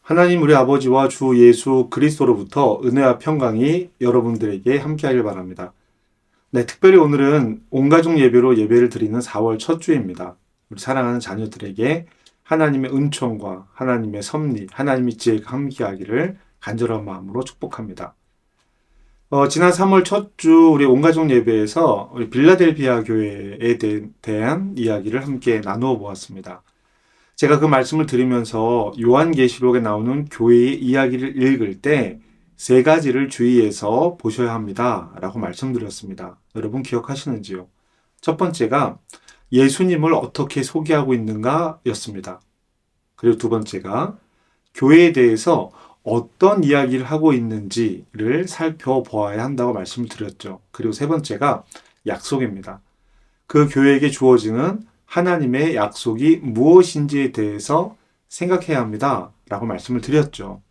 하나님 우리 아버지와 주 예수 그리스도로부터 은혜와 평강이 여러분들에게 함께하길 바랍니다. 네, 특별히 오늘은 온가족 예배로 예배를 드리는 4월 첫 주입니다. 우리 사랑하는 자녀들에게 하나님의 은총과 하나님의 섭리, 하나님의 지혜가 함께하기를 간절한 마음으로 축복합니다. 지난 3월 첫 주 우리 온가족 예배에서 우리 빌라델비아 교회에 대한 이야기를 함께 나누어 보았습니다. 제가 그 말씀을 들으면서 요한계시록에 나오는 교회의 이야기를 읽을 때 세 가지를 주의해서 보셔야 합니다. 라고 말씀드렸습니다. 여러분 기억하시는지요? 첫 번째가 예수님을 어떻게 소개하고 있는가 였습니다. 그리고 두 번째가 교회에 대해서 어떤 이야기를 하고 있는지를 살펴보아야 한다고 말씀을 드렸죠. 그리고 세 번째가 약속입니다. 그 교회에게 주어지는 하나님의 약속이 무엇인지에 대해서 생각해야 합니다. 라고 말씀을 드렸죠.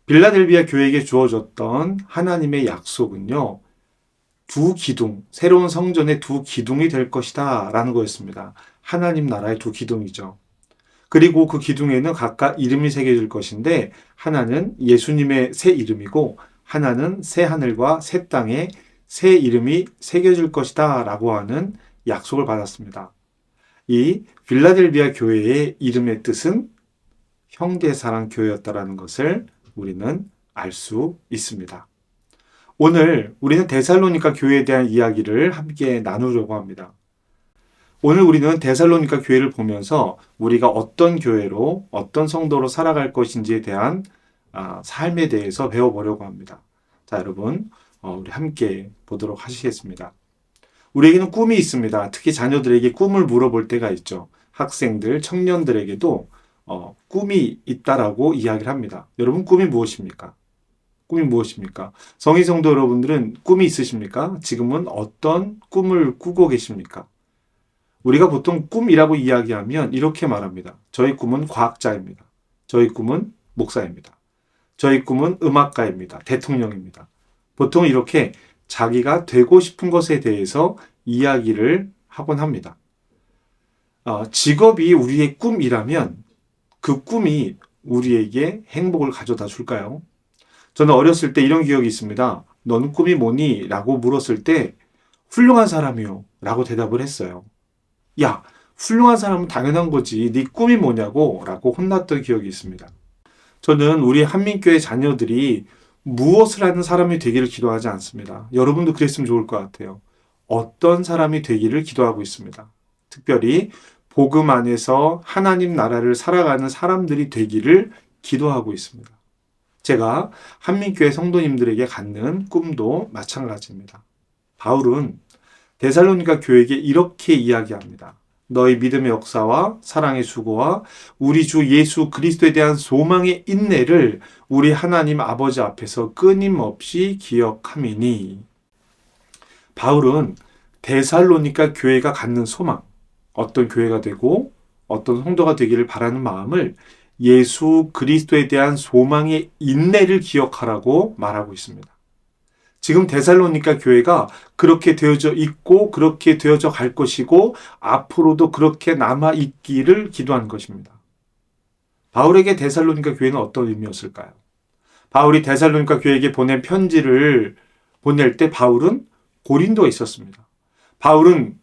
빌라델비아 교회에게 주어졌던 하나님의 약속은요, 두 기둥, 새로운 성전의 두 기둥이 될 것이다. 라는 거였습니다. 하나님 나라의 두 기둥이죠. 그리고 그 기둥에는 각각 이름이 새겨질 것인데, 하나는 예수님의 새 이름이고, 하나는 새 하늘과 새 땅에 새 이름이 새겨질 것이다. 라고 하는 약속을 받았습니다. 이 빌라델비아 교회의 이름의 뜻은 형제사랑 교회였다라는 것을 우리는 알 수 있습니다. 오늘 우리는 데살로니가 교회에 대한 이야기를 함께 나누려고 합니다. 오늘 우리는 데살로니가 교회를 보면서 우리가 어떤 교회로 어떤 성도로 살아갈 것인지에 대한 삶에 대해서 배워보려고 합니다. 자, 여러분 우리 함께 보도록 하시겠습니다. 우리에게는 꿈이 있습니다. 특히 자녀들에게 꿈을 물어볼 때가 있죠. 학생들, 청년들에게도 꿈이 있다라고 이야기를 합니다. 여러분 꿈이 무엇입니까? 꿈이 무엇입니까? 성인 성도 여러분들은 꿈이 있으십니까? 지금은 어떤 꿈을 꾸고 계십니까? 우리가 보통 꿈이라고 이야기하면 이렇게 말합니다. 저희 꿈은 과학자입니다. 저희 꿈은 목사입니다. 저희 꿈은 음악가입니다. 대통령입니다. 보통 이렇게 자기가 되고 싶은 것에 대해서 이야기를 하곤 합니다. 직업이 우리의 꿈이라면 그 꿈이 우리에게 행복을 가져다 줄까요? 저는 어렸을 때 이런 기억이 있습니다. 넌 꿈이 뭐니? 라고 물었을 때 훌륭한 사람이요. 라고 대답을 했어요. 야, 훌륭한 사람은 당연한 거지. 네 꿈이 뭐냐고? 라고 혼났던 기억이 있습니다. 저는 우리 한민교회 자녀들이 무엇을 하는 사람이 되기를 기도하지 않습니다. 여러분도 그랬으면 좋을 것 같아요. 어떤 사람이 되기를 기도하고 있습니다. 특별히 복음 안에서 하나님 나라를 살아가는 사람들이 되기를 기도하고 있습니다. 제가 한민교회 성도님들에게 갖는 꿈도 마찬가지입니다. 바울은 데살로니가 교회에게 이렇게 이야기합니다. 너희 믿음의 역사와 사랑의 수고와 우리 주 예수 그리스도에 대한 소망의 인내를 우리 하나님 아버지 앞에서 끊임없이 기억함이니. 바울은 데살로니가 교회가 갖는 소망, 어떤 교회가 되고 어떤 성도가 되기를 바라는 마음을 예수 그리스도에 대한 소망의 인내를 기억하라고 말하고 있습니다. 지금 데살로니가 교회가 그렇게 되어져 있고 그렇게 되어져 갈 것이고 앞으로도 그렇게 남아 있기를 기도한 것입니다. 바울에게 데살로니가 교회는 어떤 의미였을까요? 바울이 데살로니가 교회에게 보낸 편지를 보낼 때 바울은 고린도에 있었습니다. 바울은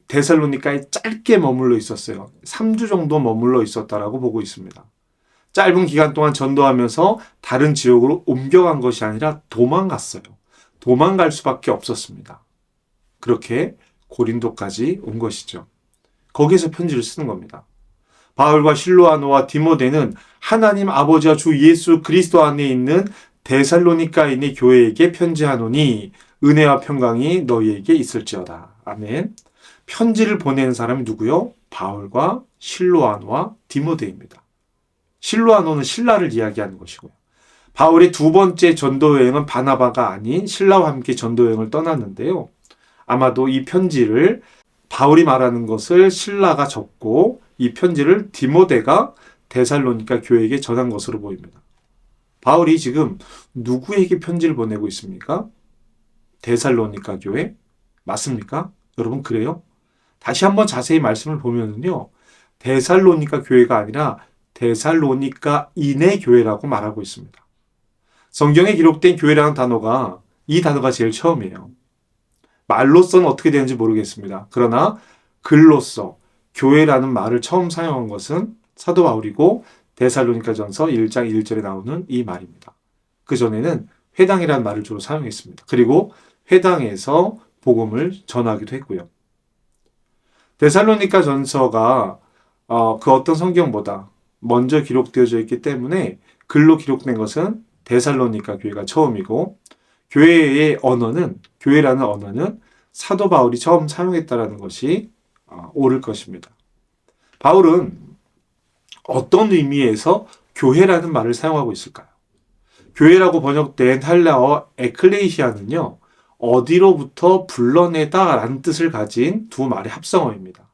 데살로니가에 짧게 머물러 있었어요. 3주 정도 머물러 있었다라고 보고 있습니다. 짧은 기간 동안 전도하면서 다른 지역으로 옮겨간 것이 아니라 도망갔어요. 도망갈 수밖에 없었습니다. 그렇게 고린도까지 온 것이죠. 거기에서 편지를 쓰는 겁니다. 바울과 실로아노와 디모데는 하나님 아버지와 주 예수 그리스도 안에 있는 데살로니가인의 교회에게 편지하노니 은혜와 평강이 너희에게 있을지어다. 아멘. 편지를 보내는 사람이 누구요? 바울과 실로아노와 디모데입니다. 실로아노는 신라를 이야기하는 것이고요. 바울의 두 번째 전도 여행은 바나바가 아닌 신라와 함께 전도 여행을 떠났는데요. 아마도 이 편지를 바울이 말하는 것을 신라가 적고 이 편지를 디모데가 데살로니가 교회에게 전한 것으로 보입니다. 바울이 지금 누구에게 편지를 보내고 있습니까? 데살로니가 교회? 맞습니까? 여러분 그래요? 다시 한번 자세히 말씀을 보면요. 데살로니가 교회가 아니라 데살로니가인의 교회라고 말하고 있습니다. 성경에 기록된 교회라는 단어가 이 단어가 제일 처음이에요. 말로서는 어떻게 되는지 모르겠습니다. 그러나 글로서 교회라는 말을 처음 사용한 것은 사도 바울이고 데살로니가전서 1장 1절에 나오는 이 말입니다. 그전에는 회당이라는 말을 주로 사용했습니다. 그리고 회당에서 복음을 전하기도 했고요. 데살로니가전서가 그 어떤 성경보다 먼저 기록되어져 있기 때문에 글로 기록된 것은 데살로니가 교회가 처음이고 교회라는 언어는 사도 바울이 처음 사용했다라는 것이 옳을 것입니다. 바울은 어떤 의미에서 교회라는 말을 사용하고 있을까요? 교회라고 번역된 헬라어 에클레시아는요, 어디로부터 불러내다 라는 뜻을 가진 두 말의 합성어입니다.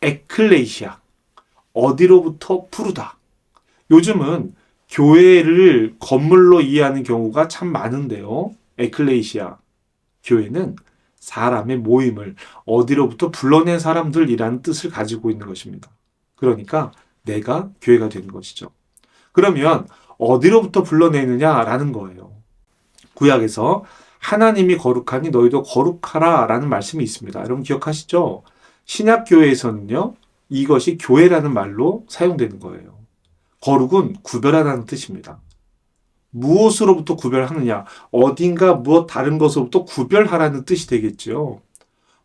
에클레시아, 어디로부터 부르다. 요즘은 교회를 건물로 이해하는 경우가 참 많은데요. 에클레시아, 교회는 사람의 모임을 어디로부터 불러낸 사람들이라는 뜻을 가지고 있는 것입니다. 그러니까 내가 교회가 되는 것이죠. 그러면 어디로부터 불러내느냐라는 거예요. 구약에서 하나님이 거룩하니 너희도 거룩하라 라는 말씀이 있습니다. 여러분 기억하시죠? 신약교회에서는요, 이것이 교회라는 말로 사용되는 거예요. 거룩은 구별하다는 뜻입니다. 무엇으로부터 구별하느냐? 어딘가 무엇 다른 것으로부터 구별하라는 뜻이 되겠죠.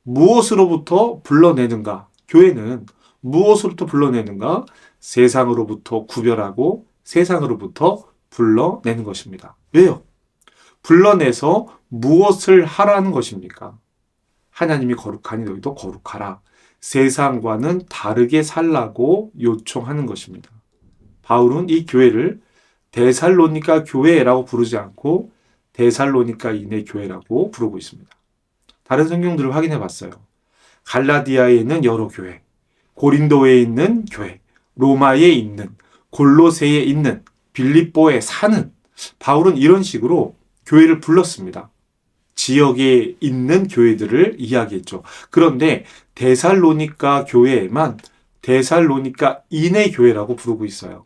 무엇으로부터 불러내는가? 교회는 무엇으로부터 불러내는가? 세상으로부터 구별하고 세상으로부터 불러내는 것입니다. 왜요? 불러내서 무엇을 하라는 것입니까? 하나님이 거룩하니 너희도 거룩하라. 세상과는 다르게 살라고 요청하는 것입니다. 바울은 이 교회를 데살로니가 교회라고 부르지 않고 데살로니가인의 교회라고 부르고 있습니다. 다른 성경들을 확인해 봤어요. 갈라디아에 있는 여러 교회, 고린도에 있는 교회, 로마에 있는, 골로새에 있는, 빌립보에 사는, 바울은 이런 식으로 교회를 불렀습니다. 지역에 있는 교회들을 이야기했죠. 그런데 데살로니가 교회에만 데살로니가인의 교회라고 부르고 있어요.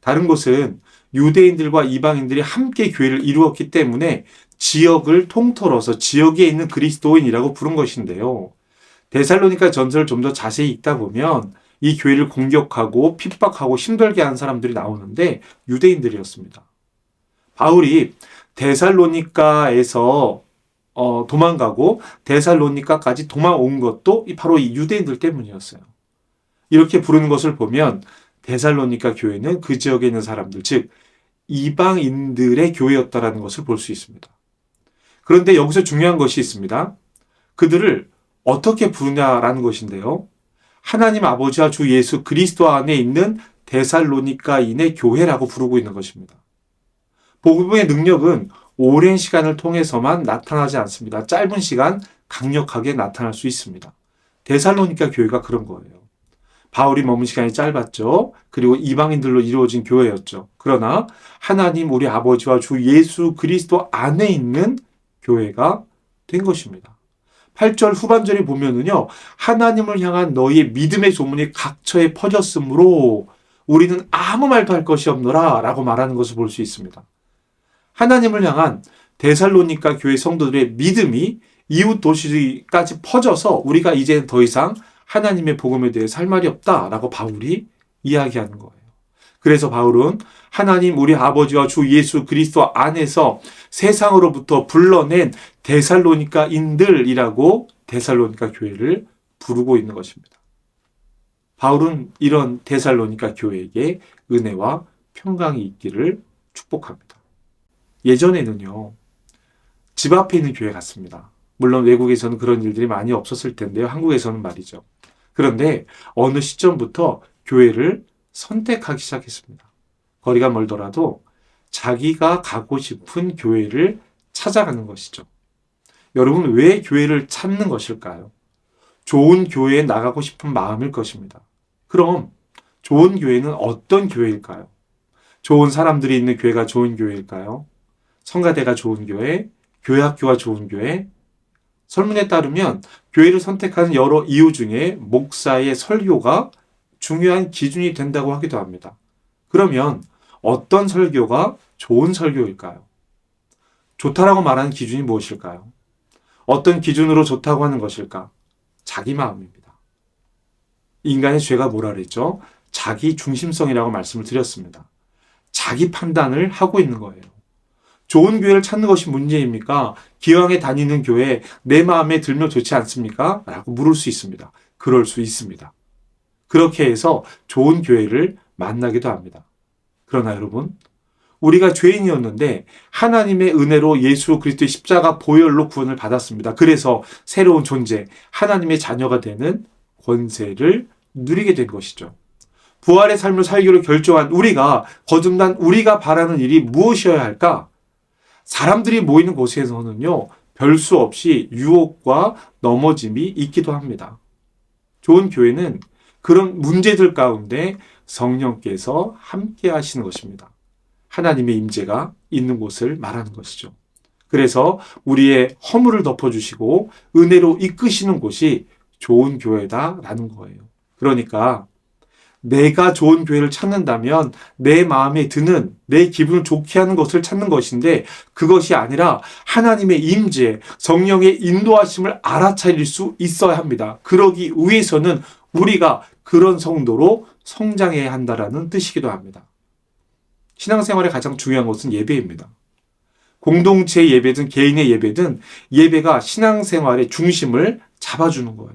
다른 곳은 유대인들과 이방인들이 함께 교회를 이루었기 때문에 지역을 통틀어서 지역에 있는 그리스도인이라고 부른 것인데요. 데살로니가 전서를 좀 더 자세히 읽다 보면 이 교회를 공격하고 핍박하고 힘들게 한 사람들이 나오는데 유대인들이었습니다. 바울이 데살로니가에서 도망가고 데살로니가까지 도망온 것도 바로 이 유대인들 때문이었어요. 이렇게 부르는 것을 보면 데살로니가 교회는 그 지역에 있는 사람들, 즉 이방인들의 교회였다라는 것을 볼 수 있습니다. 그런데 여기서 중요한 것이 있습니다. 그들을 어떻게 부르냐라는 것인데요. 하나님 아버지와 주 예수 그리스도 안에 있는 데살로니가인의 교회라고 부르고 있는 것입니다. 복음의 능력은 오랜 시간을 통해서만 나타나지 않습니다. 짧은 시간 강력하게 나타날 수 있습니다. 데살로니가 교회가 그런 거예요. 바울이 머문 시간이 짧았죠. 그리고 이방인들로 이루어진 교회였죠. 그러나 하나님 우리 아버지와 주 예수 그리스도 안에 있는 교회가 된 것입니다. 8절 후반절에 보면은요, 하나님을 향한 너희의 믿음의 소문이 각처에 퍼졌으므로 우리는 아무 말도 할 것이 없노라 라고 말하는 것을 볼 수 있습니다. 하나님을 향한 데살로니가 교회 성도들의 믿음이 이웃 도시까지 퍼져서 우리가 이제는 더 이상 하나님의 복음에 대해서 할 말이 없다라고 바울이 이야기하는 거예요. 그래서 바울은 하나님 우리 아버지와 주 예수 그리스도 안에서 세상으로부터 불러낸 데살로니가인들이라고 데살로니가 교회를 부르고 있는 것입니다. 바울은 이런 데살로니가 교회에게 은혜와 평강이 있기를 축복합니다. 예전에는요, 집 앞에 있는 교회 같습니다. 물론 외국에서는 그런 일들이 많이 없었을 텐데요. 한국에서는 말이죠. 그런데 어느 시점부터 교회를 선택하기 시작했습니다. 거리가 멀더라도 자기가 가고 싶은 교회를 찾아가는 것이죠. 여러분, 왜 교회를 찾는 것일까요? 좋은 교회에 나가고 싶은 마음일 것입니다. 그럼 좋은 교회는 어떤 교회일까요? 좋은 사람들이 있는 교회가 좋은 교회일까요? 성가대가 좋은 교회, 교회학교가 좋은 교회? 설문에 따르면 교회를 선택하는 여러 이유 중에 목사의 설교가 중요한 기준이 된다고 하기도 합니다. 그러면 어떤 설교가 좋은 설교일까요? 좋다라고 말하는 기준이 무엇일까요? 어떤 기준으로 좋다고 하는 것일까? 자기 마음입니다. 인간의 죄가 뭐라 그랬죠? 자기 중심성이라고 말씀을 드렸습니다. 자기 판단을 하고 있는 거예요. 좋은 교회를 찾는 것이 문제입니까? 기왕에 다니는 교회 내 마음에 들면 좋지 않습니까? 라고 물을 수 있습니다. 그럴 수 있습니다. 그렇게 해서 좋은 교회를 만나기도 합니다. 그러나 여러분, 우리가 죄인이었는데 하나님의 은혜로 예수 그리스도의 십자가 보혈로 구원을 받았습니다. 그래서 새로운 존재, 하나님의 자녀가 되는 권세를 누리게 된 것이죠. 부활의 삶을 살기로 결정한 우리가, 거듭난 우리가 바라는 일이 무엇이어야 할까? 사람들이 모이는 곳에서는요, 별 수 없이 유혹과 넘어짐이 있기도 합니다. 좋은 교회는 그런 문제들 가운데 성령께서 함께 하시는 것입니다. 하나님의 임재가 있는 곳을 말하는 것이죠. 그래서 우리의 허물을 덮어주시고 은혜로 이끄시는 곳이 좋은 교회다라는 거예요. 그러니까 내가 좋은 교회를 찾는다면 내 마음에 드는, 내 기분을 좋게 하는 것을 찾는 것인데, 그것이 아니라 하나님의 임재, 성령의 인도하심을 알아차릴 수 있어야 합니다. 그러기 위해서는 우리가 그런 성도로 성장해야 한다라는 뜻이기도 합니다. 신앙생활의 가장 중요한 것은 예배입니다. 공동체 예배든 개인의 예배든 예배가 신앙생활의 중심을 잡아주는 거예요.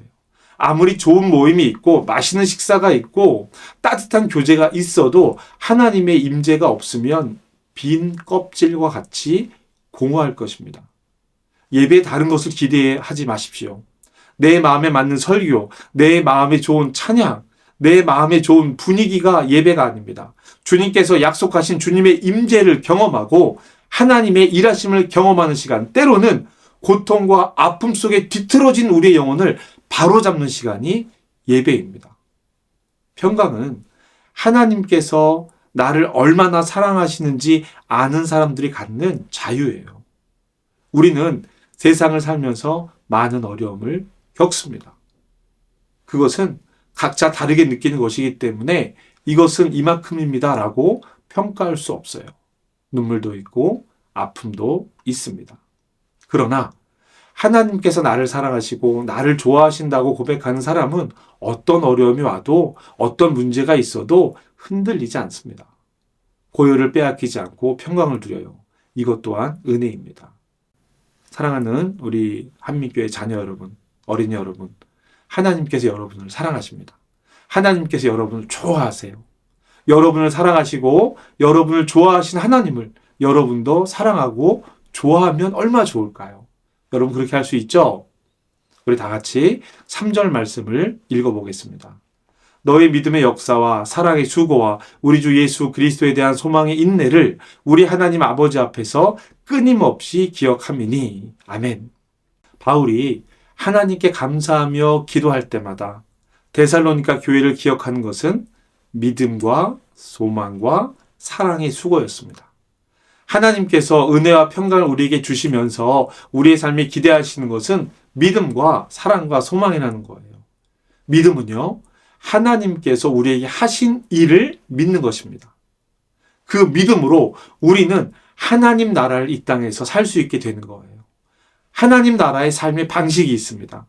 아무리 좋은 모임이 있고 맛있는 식사가 있고 따뜻한 교제가 있어도 하나님의 임재가 없으면 빈 껍질과 같이 공허할 것입니다. 예배에 다른 것을 기대하지 마십시오. 내 마음에 맞는 설교, 내 마음에 좋은 찬양, 내 마음에 좋은 분위기가 예배가 아닙니다. 주님께서 약속하신 주님의 임재를 경험하고 하나님의 일하심을 경험하는 시간, 때로는 고통과 아픔 속에 뒤틀어진 우리의 영혼을 바로잡는 시간이 예배입니다. 평강은 하나님께서 나를 얼마나 사랑하시는지 아는 사람들이 갖는 자유예요. 우리는 세상을 살면서 많은 어려움을 겪습니다. 그것은 각자 다르게 느끼는 것이기 때문에 이것은 이만큼입니다 라고 평가할 수 없어요. 눈물도 있고 아픔도 있습니다. 그러나 하나님께서 나를 사랑하시고 나를 좋아하신다고 고백하는 사람은 어떤 어려움이 와도 어떤 문제가 있어도 흔들리지 않습니다. 고요를 빼앗기지 않고 평강을 누려요. 이것 또한 은혜입니다. 사랑하는 우리 한민교회 자녀 여러분, 어린이 여러분, 하나님께서 여러분을 사랑하십니다. 하나님께서 여러분을 좋아하세요. 여러분을 사랑하시고 여러분을 좋아하신 하나님을 여러분도 사랑하고 좋아하면 얼마나 좋을까요? 여러분 그렇게 할 수 있죠? 우리 다 같이 3절 말씀을 읽어보겠습니다. 너의 믿음의 역사와 사랑의 수고와 우리 주 예수 그리스도에 대한 소망의 인내를 우리 하나님 아버지 앞에서 끊임없이 기억함이니. 아멘. 바울이 하나님께 감사하며 기도할 때마다 데살로니가 교회를 기억하는 것은 믿음과 소망과 사랑의 수고였습니다. 하나님께서 은혜와 평강을 우리에게 주시면서 우리의 삶에 기대하시는 것은 믿음과 사랑과 소망이라는 거예요. 믿음은요, 하나님께서 우리에게 하신 일을 믿는 것입니다. 그 믿음으로 우리는 하나님 나라를 이 땅에서 살 수 있게 되는 거예요. 하나님 나라의 삶의 방식이 있습니다.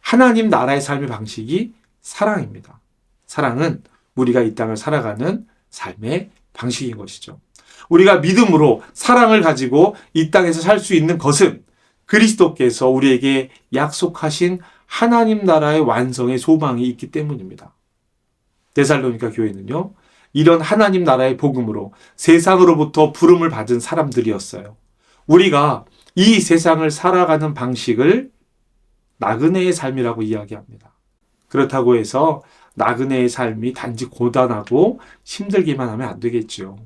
하나님 나라의 삶의 방식이 사랑입니다. 사랑은 우리가 이 땅을 살아가는 삶의 방식인 것이죠. 우리가 믿음으로 사랑을 가지고 이 땅에서 살 수 있는 것은 그리스도께서 우리에게 약속하신 하나님 나라의 완성의 소망이 있기 때문입니다. 데살로니가 교회는요, 이런 하나님 나라의 복음으로 세상으로부터 부름을 받은 사람들이었어요. 우리가 이 세상을 살아가는 방식을 나그네의 삶이라고 이야기합니다. 그렇다고 해서 나그네의 삶이 단지 고단하고 힘들기만 하면 안 되겠지요.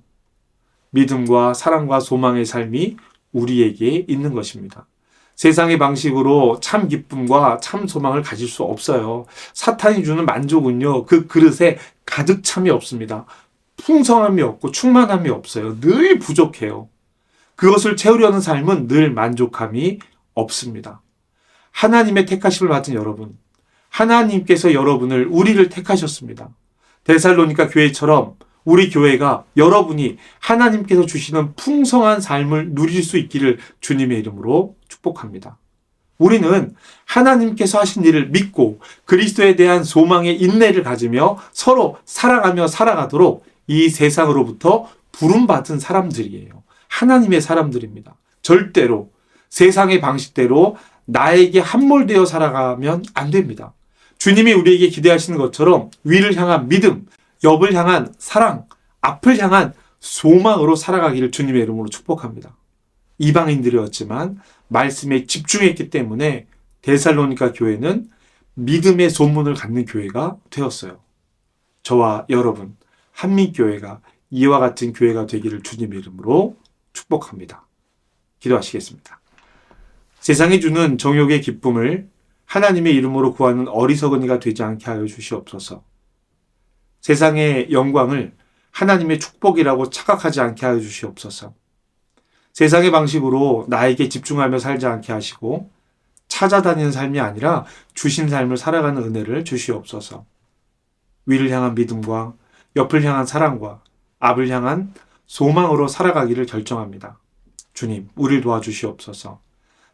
믿음과 사랑과 소망의 삶이 우리에게 있는 것입니다. 세상의 방식으로 참 기쁨과 참 소망을 가질 수 없어요. 사탄이 주는 만족은요, 그 그릇에 가득 참이 없습니다. 풍성함이 없고 충만함이 없어요. 늘 부족해요. 그것을 채우려는 삶은 늘 만족함이 없습니다. 하나님의 택하심을 받은 여러분, 하나님께서 우리를 택하셨습니다. 데살로니가 교회처럼 우리 교회가 여러분이 하나님께서 주시는 풍성한 삶을 누릴 수 있기를 주님의 이름으로 축복합니다. 우리는 하나님께서 하신 일을 믿고 그리스도에 대한 소망의 인내를 가지며 서로 사랑하며 살아가도록 이 세상으로부터 부름받은 사람들이에요. 하나님의 사람들입니다. 절대로 세상의 방식대로 나에게 함몰되어 살아가면 안 됩니다. 주님이 우리에게 기대하시는 것처럼 위를 향한 믿음, 옆을 향한 사랑, 앞을 향한 소망으로 살아가기를 주님의 이름으로 축복합니다. 이방인들이었지만 말씀에 집중했기 때문에 데살로니가 교회는 믿음의 소문을 갖는 교회가 되었어요. 저와 여러분, 한민교회가 이와 같은 교회가 되기를 주님의 이름으로 축복합니다. 기도하시겠습니다. 세상이 주는 정욕의 기쁨을 하나님의 이름으로 구하는 어리석은 이가 되지 않게 하여 주시옵소서. 세상의 영광을 하나님의 축복이라고 착각하지 않게 하여 주시옵소서. 세상의 방식으로 나에게 집중하며 살지 않게 하시고 찾아다니는 삶이 아니라 주신 삶을 살아가는 은혜를 주시옵소서. 위를 향한 믿음과 옆을 향한 사랑과 앞을 향한 소망으로 살아가기를 결정합니다. 주님, 우리를 도와주시옵소서.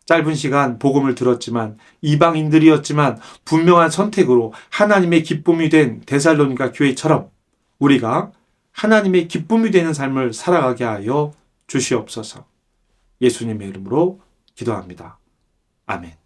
짧은 시간 복음을 들었지만 이방인들이었지만 분명한 선택으로 하나님의 기쁨이 된 데살로니가 교회처럼 우리가 하나님의 기쁨이 되는 삶을 살아가게 하여 주시옵소서. 예수님의 이름으로 기도합니다. 아멘.